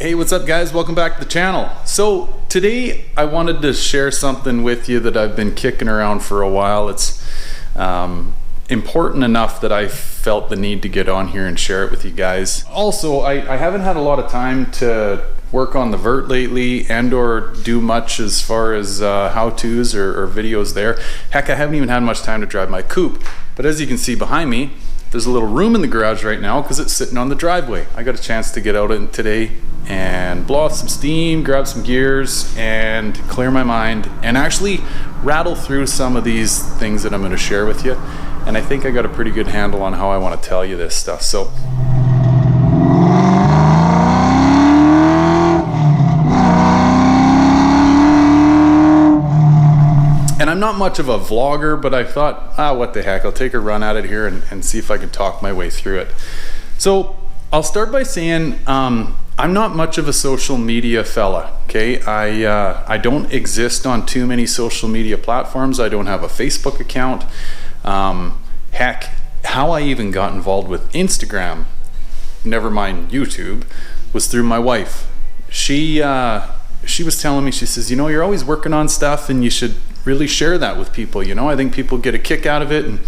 Hey, what's up guys? Welcome back to the channel. So today I wanted to share something with you that I've been kicking around for a while. It's important enough that I felt the need to get on here and share it with you guys. Also, I haven't had a lot of time to work on the vert lately and or do much as far as how-tos or videos there. Heck, I haven't even had much time to drive my coupe. But as you can see behind me, there's a little room in the garage right now because it's sitting on the driveway. I got a chance to get out in today and blow off some steam, grab some gears, and clear my mind and actually rattle through some of these things that I'm going to share with you. And I think I got a pretty good handle on how I want to tell you this stuff. So and I'm not much of a vlogger, but I thought, what the heck, I'll take a run at it here and see if I can talk my way through it. So I'll start by saying I'm not much of a social media fella, okay? I don't exist on too many social media platforms. I don't have a Facebook account. Heck, how I even got involved with Instagram, never mind YouTube, was through my wife. She was telling me, she says, you know, you're always working on stuff and you should really share that with people. You know, I think people get a kick out of it. And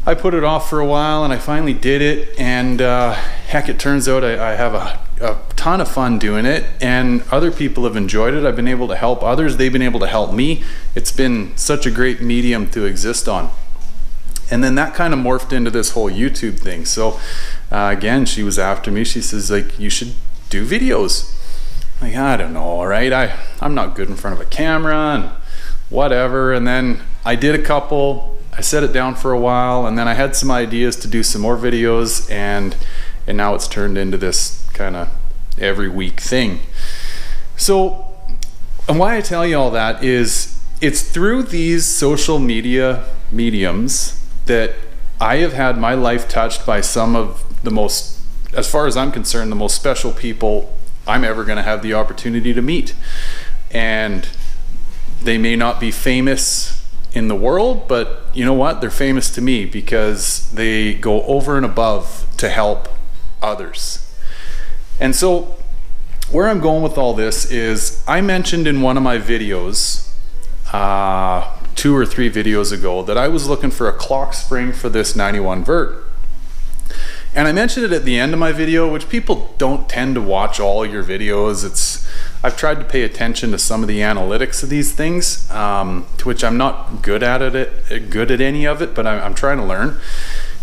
I put it off for a while and I finally did it. And heck, it turns out I have a ton of fun doing it, and other people have enjoyed it. I've been able to help others. They've been able to help me. It's been such a great medium to exist on. And then that kind of morphed into this whole YouTube thing. So again, she was after me. She says, like, you should do videos. Like, I don't know, all right? I'm not good in front of a camera and whatever. And then I did a couple, I set it down for a while, and then I had some ideas to do some more videos, and now it's turned into this kind of every week thing. So, and why I tell you all that is it's through these social media mediums that I have had my life touched by some of the most, as far as I'm concerned, the most special people I'm ever going to have the opportunity to meet. And they may not be famous in the world, but you know what? They're famous to me because they go over and above to help others. And so where I'm going with all this is, I mentioned in one of my videos 2 or 3 videos ago that I was looking for a clock spring for this 91 vert. And I mentioned it at the end of my video, which people don't tend to watch all your videos. I've tried to pay attention to some of the analytics of these things, to which I'm not good at any of it, but I'm trying to learn.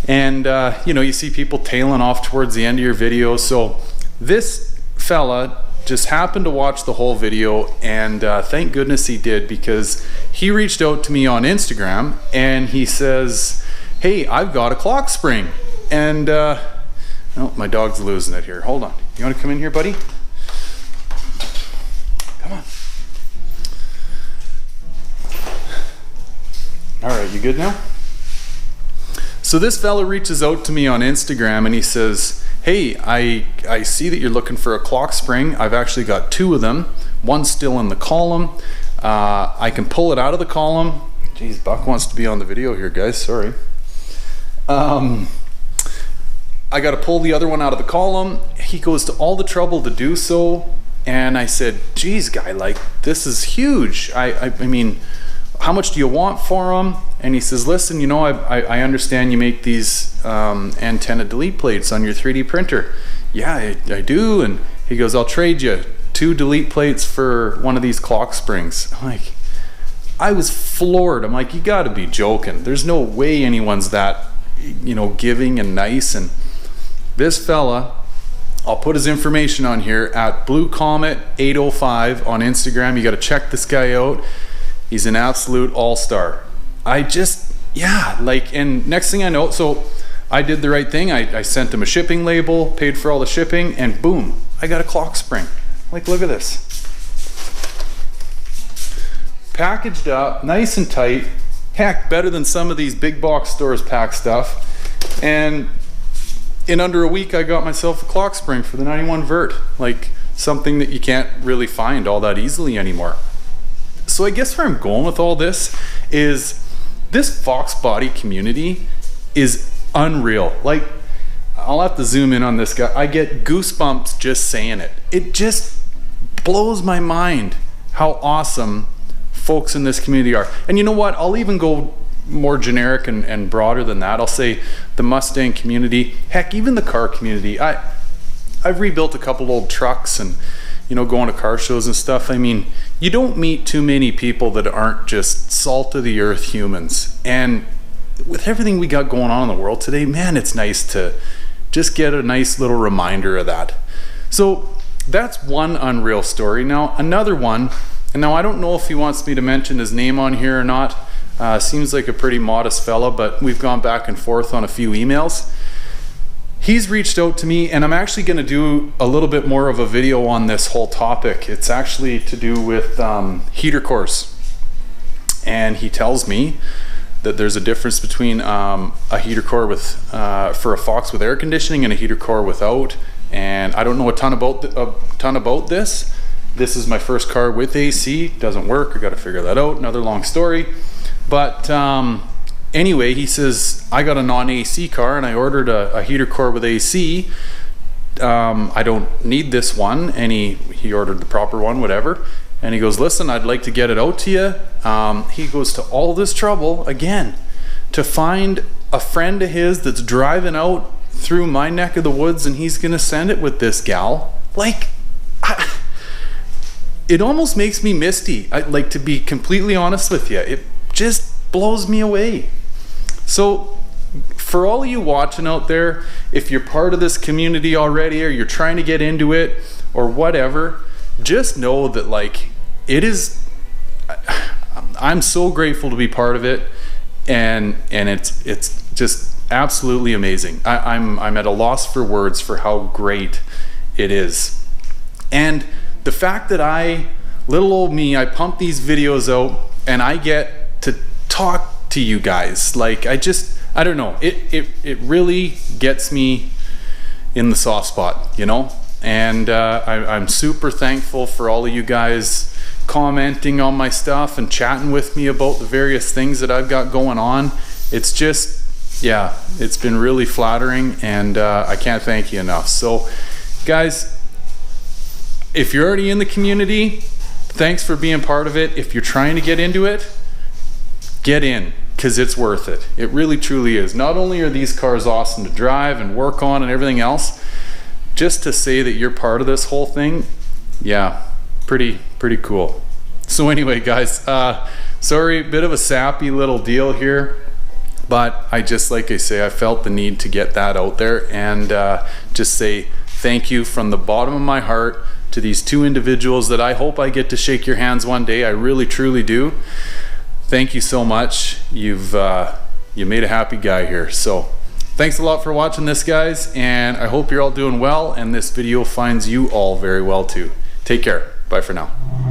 And you know, you see people tailing off towards the end of your video. So this fella just happened to watch the whole video, and thank goodness he did, because he reached out to me on Instagram and he says, hey, I've got a clock spring. And oh, my dog's losing it here. Hold on. You want to come in here, buddy? Come on. All right, you good now? So this fella reaches out to me on Instagram and he says, hey, I see that you're looking for a clock spring. I've actually got 2 of them. One's still in the column. I can pull it out of the column. Jeez, Buck wants to be on the video here, guys. Sorry. I got to pull the other one out of the column. He goes to all the trouble to do so. And I said, geez, guy, like, this is huge. I mean, how much do you want for them? And he says, listen, you know, I understand you make these antenna delete plates on your 3D printer. Yeah, I do. And he goes, I'll trade you 2 delete plates for one of these clock springs. I'm like, I was floored. I'm like, you got to be joking. There's no way anyone's that, you know, giving and nice. And this fella, I'll put his information on here at Blue Comet 805 on Instagram. You got to check this guy out. He's an absolute all-star. Yeah, like, and next thing I know, so I did the right thing. I sent him a shipping label, paid for all the shipping, and boom, I got a clock spring. Like, look at this. Packaged up, nice and tight. Heck, better than some of these big box stores pack stuff. And in under a week, I got myself a clock spring for the 91 vert. Like, something that you can't really find all that easily anymore. So I guess where I'm going with all this is, this Foxbody community is unreal. Like, I'll have to zoom in on this guy. I get goosebumps just saying it. It just blows my mind how awesome folks in this community are. And you know what? I'll even go more generic and broader than that. I'll say the Mustang community, heck, even the car community. I've rebuilt a couple old trucks and, you know, going to car shows and stuff. I mean, you don't meet too many people that aren't just salt of the earth humans. And with everything we got going on in the world today, man, it's nice to just get a nice little reminder of that. So that's one unreal story. Now another one, and now I don't know if he wants me to mention his name on here or not. Seems like a pretty modest fella, but we've gone back and forth on a few emails. He's reached out to me, and I'm actually going to do a little bit more of a video on this whole topic. It's actually to do with heater cores. And he tells me that there's a difference between a heater core with for a Fox with air conditioning and a heater core without. And I don't know a ton about this. This is my first car with AC. Doesn't work. I got to figure that out. Another long story. But anyway, he says, I got a non-AC car and I ordered a heater core with AC. I don't need this one. And he ordered the proper one, whatever. And he goes, listen, I'd like to get it out to you. He goes to all this trouble, again, to find a friend of his that's driving out through my neck of the woods, and he's going to send it with this gal. Like, it almost makes me misty. Like, to be completely honest with you, it just blows me away. So for all of you watching out there, if you're part of this community already, or you're trying to get into it or whatever, just know that, like, I'm so grateful to be part of it, and it's just absolutely amazing. I'm at a loss for words for how great it is. And the fact that little old me, I pump these videos out and I get to talk to you guys, like, I don't know, it really gets me in the soft spot, you know. And I'm super thankful for all of you guys commenting on my stuff and chatting with me about the various things that I've got going on. It's just, yeah, it's been really flattering, and I can't thank you enough. So guys, if you're already in the community, thanks for being part of it. If you're trying to get into it, get in, because it's worth it. It really truly is. Not only are these cars awesome to drive and work on and everything else, just to say that you're part of this whole thing, yeah, pretty cool. So anyway, guys, sorry, bit of a sappy little deal here, but like I say, I felt the need to get that out there and just say thank you from the bottom of my heart to these two individuals that I hope I get to shake your hands one day. I really truly do. Thank you so much. You made a happy guy here. So thanks a lot for watching this, guys, and I hope you're all doing well, and this video finds you all very well too. Take care. Bye for now.